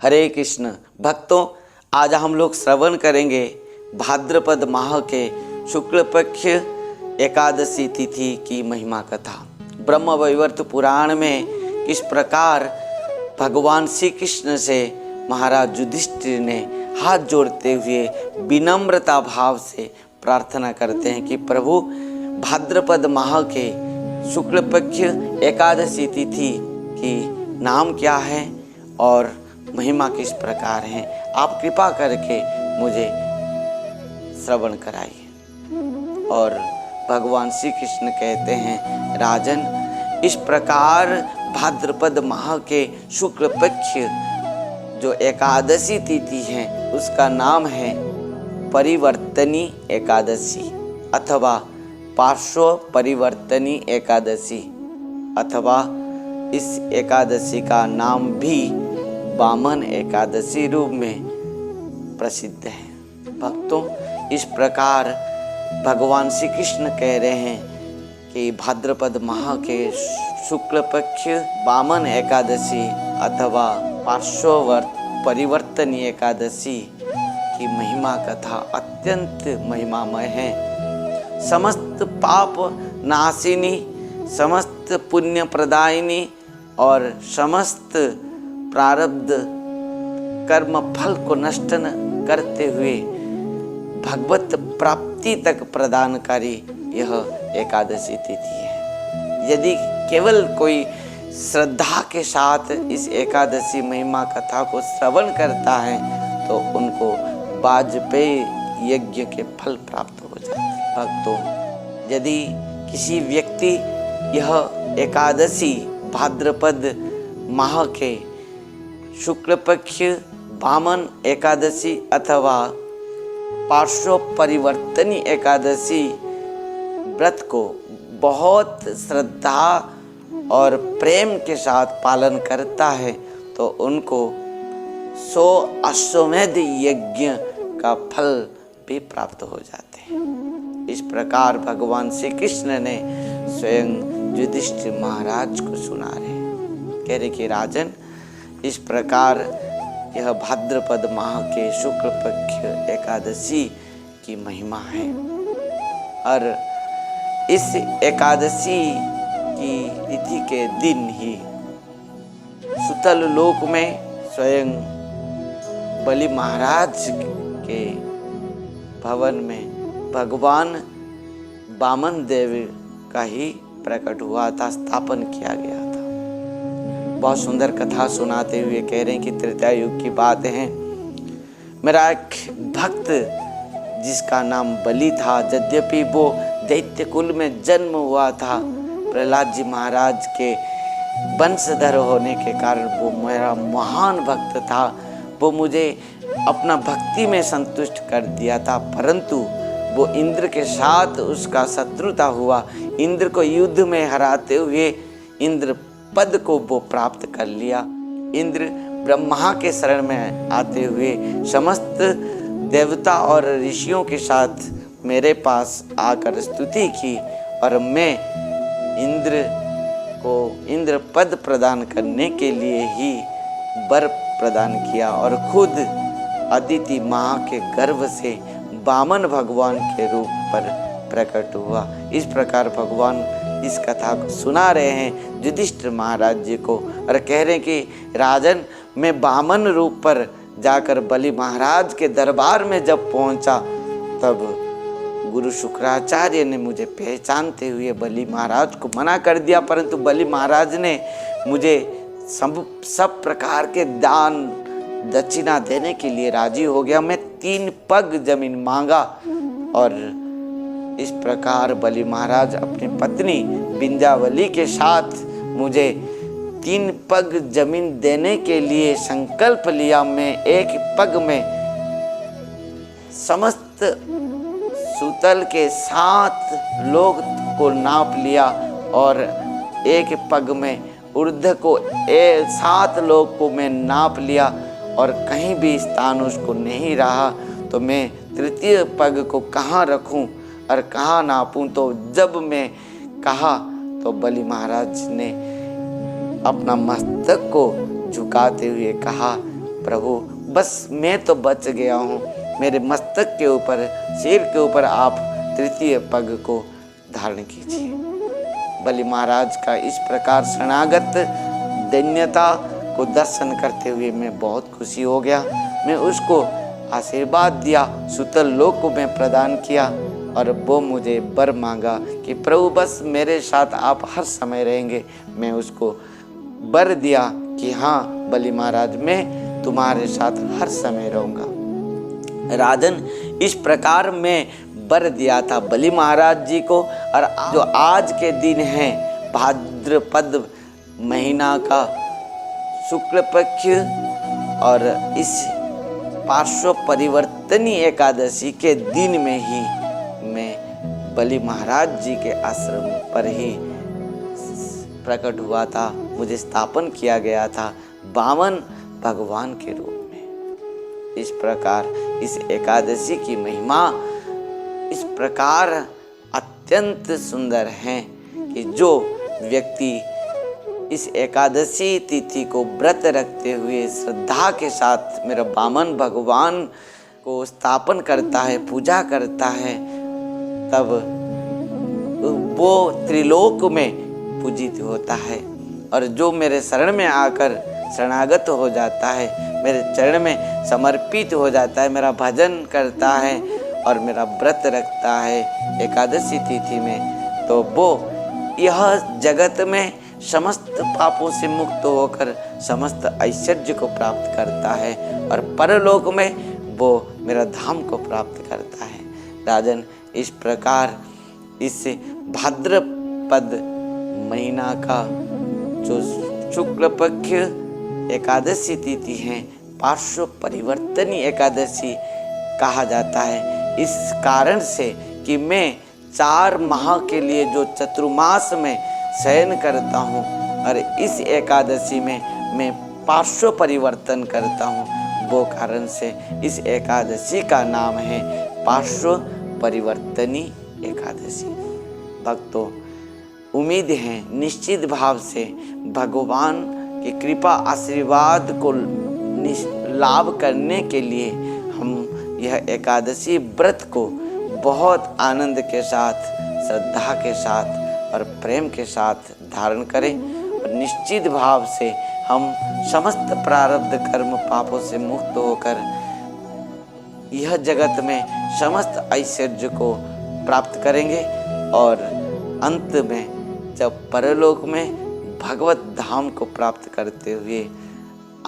हरे कृष्ण भक्तों, आज हम लोग श्रवण करेंगे भाद्रपद माह के शुक्ल पक्ष एकादशी तिथि की महिमा कथा। ब्रह्म वैवर्त पुराण में किस प्रकार भगवान श्री कृष्ण से महाराज युधिष्ठिर ने हाथ जोड़ते हुए विनम्रता भाव से प्रार्थना करते हैं कि प्रभु, भाद्रपद माह के शुक्ल पक्ष एकादशी तिथि की नाम क्या है और महिमा किस प्रकार है, आप कृपा करके मुझे श्रवण कराइए। और भगवान श्री कृष्ण कहते हैं, राजन, इस प्रकार भाद्रपद माह के शुक्ल पक्ष जो एकादशी तिथि है उसका नाम है परिवर्तनी एकादशी अथवा पार्श्व परिवर्तनी एकादशी, अथवा इस एकादशी का नाम भी वामन एकादशी रूप में प्रसिद्ध है। भक्तों, इस प्रकार भगवान श्री कृष्ण कह रहे हैं कि भाद्रपद माह के शुक्ल पक्ष वामन एकादशी अथवा पार्श्व परिवर्तनी एकादशी की महिमा कथा अत्यंत महिमामय है। समस्त पाप नाशिनी, समस्त पुण्य प्रदायिनी और समस्त प्रारब्ध कर्म फल को नष्ट करते हुए भगवत प्राप्ति तक प्रदानकारी यह एकादशी तिथि है। यदि केवल कोई श्रद्धा के साथ इस एकादशी महिमा कथा को श्रवण करता है तो उनको वाजपेयी यज्ञ के फल प्राप्त हो जाते हैं। भक्तों, यदि किसी व्यक्ति यह एकादशी भाद्रपद माह के शुक्ल पक्ष वामन एकादशी अथवा पार्श्व परिवर्तनी एकादशी व्रत को बहुत श्रद्धा और प्रेम के साथ पालन करता है तो उनको 100 अश्वमेध यज्ञ का फल भी प्राप्त हो जाते हैं। इस प्रकार भगवान श्री कृष्ण ने स्वयं युधिष्ठिर महाराज को सुना रहे, कह रहे कि राजन, इस प्रकार यह भाद्रपद माह के शुक्ल पक्ष एकादशी की महिमा है। और इस एकादशी की तिथि के दिन ही सुतल लोक में स्वयं बलि महाराज के भवन में भगवान वामन देव का ही प्रकट हुआ था, स्थापन किया गया था। बहुत सुंदर कथा सुनाते हुए कह रहे हैं कि त्रेता युग की बात है। मेरा एक भक्त जिसका नाम बलि था, यद्यपि वो दैत्य कुल में जन्म हुआ था, प्रहलाद जी महाराज के वंशधर होने के कारण वो मेरा महान भक्त था। वो मुझे अपना भक्ति में संतुष्ट कर दिया था, परंतु वो इंद्र के साथ उसका शत्रुता हुआ। इंद्र को युद्ध में हराते हुए इंद्र पद को वो प्राप्त कर लिया। इंद्र ब्रह्मा के शरण में आते हुए समस्त देवता और ऋषियों के साथ मेरे पास आकर स्तुति की और मैं इंद्र को इंद्र पद प्रदान करने के लिए ही वर प्रदान किया और खुद अदिति माँ के गर्भ से वामन भगवान के रूप पर प्रकट हुआ। इस प्रकार भगवान इस कथा को सुना रहे हैं युधिष्ठिर महाराज जी को और कह रहे हैं कि राजन, मैं वामन रूप पर जाकर बलि महाराज के दरबार में जब पहुंचा तब गुरु शुक्राचार्य ने मुझे पहचानते हुए बलि महाराज को मना कर दिया, परंतु बलि महाराज ने मुझे सब प्रकार के दान दक्षिणा देने के लिए राजी हो गया। मैं 3 पग जमीन मांगा और इस प्रकार बलि महाराज अपनी पत्नी विंध्यावली के साथ मुझे 3 पग जमीन देने के लिए संकल्प लिया। मैं 1 पग में समस्त सुतल के 7 लोग को नाप लिया और 1 पग में ऊर्ध्व को 7 लोग को मैं नाप लिया और कहीं भी स्थान उसको नहीं रहा। तो मैं तृतीय पग को कहाँ रखूं और कहाँ नापूं। तो जब मैं कहा तो बलि महाराज ने अपना मस्तक को झुकाते हुए कहा, प्रभु बस मैं तो बच गया हूँ, मेरे मस्तक के ऊपर, सिर के ऊपर आप तृतीय पग को धारण कीजिए। बलि महाराज का इस प्रकार शरणागत दैन्यता को दर्शन करते हुए मैं बहुत खुशी हो गया। मैं उसको आशीर्वाद दिया, सुतल लोक को मैं प्रदान किया और वो मुझे वर मांगा कि प्रभु बस मेरे साथ आप हर समय रहेंगे। मैं उसको वर दिया कि हाँ बलि महाराज मैं तुम्हारे साथ हर समय रहूँगा। राजन इस प्रकार मैं वर दिया था बलि महाराज जी को। और जो आज के दिन है भाद्रपद महीना का शुक्ल पक्ष और इस पार्श्व परिवर्तनी एकादशी के दिन में ही मैं बलि महाराज जी के आश्रम पर ही प्रकट हुआ था, मुझे स्थापन किया गया था वामन भगवान के रूप में। इस प्रकार इस एकादशी की महिमा इस प्रकार अत्यंत सुंदर है कि जो व्यक्ति इस एकादशी तिथि को व्रत रखते हुए श्रद्धा के साथ मेरा वामन भगवान को स्थापन करता है, पूजा करता है, तब वो त्रिलोक में पूजित होता है। और जो मेरे शरण में आकर शरणागत हो जाता है, मेरे चरण में समर्पित हो जाता है, मेरा भजन करता है और मेरा व्रत रखता है एकादशी तिथि में, तो वो यह जगत में समस्त पापों से मुक्त होकर समस्त ऐश्वर्य को प्राप्त करता है और परलोक में वो मेरा धाम को प्राप्त करता है। राजन इस प्रकार इस भाद्रपद महीना का जो शुक्ल पक्ष एकादशी तिथि है पार्श्व परिवर्तनी एकादशी कहा जाता है। इस कारण से कि मैं 4 माह के लिए जो चतुर्मास में शयन करता हूँ और इस एकादशी में मैं पार्श्व परिवर्तन करता हूँ, वो कारण से इस एकादशी का नाम है पार्श्व परिवर्तनी एकादशी। भक्तों उम्मीद है निश्चित भाव से भगवान की कृपा आशीर्वाद को लाभ करने के लिए हम यह एकादशी व्रत को बहुत आनंद के साथ, श्रद्धा के साथ और प्रेम के साथ धारण करें और निश्चित भाव से हम समस्त प्रारब्ध कर्म पापों से मुक्त होकर यह जगत में समस्त ऐश्वर्य को प्राप्त करेंगे और अंत में जब परलोक में भगवत धाम को प्राप्त करते हुए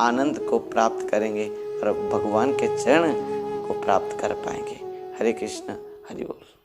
आनंद को प्राप्त करेंगे और भगवान के चरण को प्राप्त कर पाएंगे। हरे कृष्ण, हरि बोल।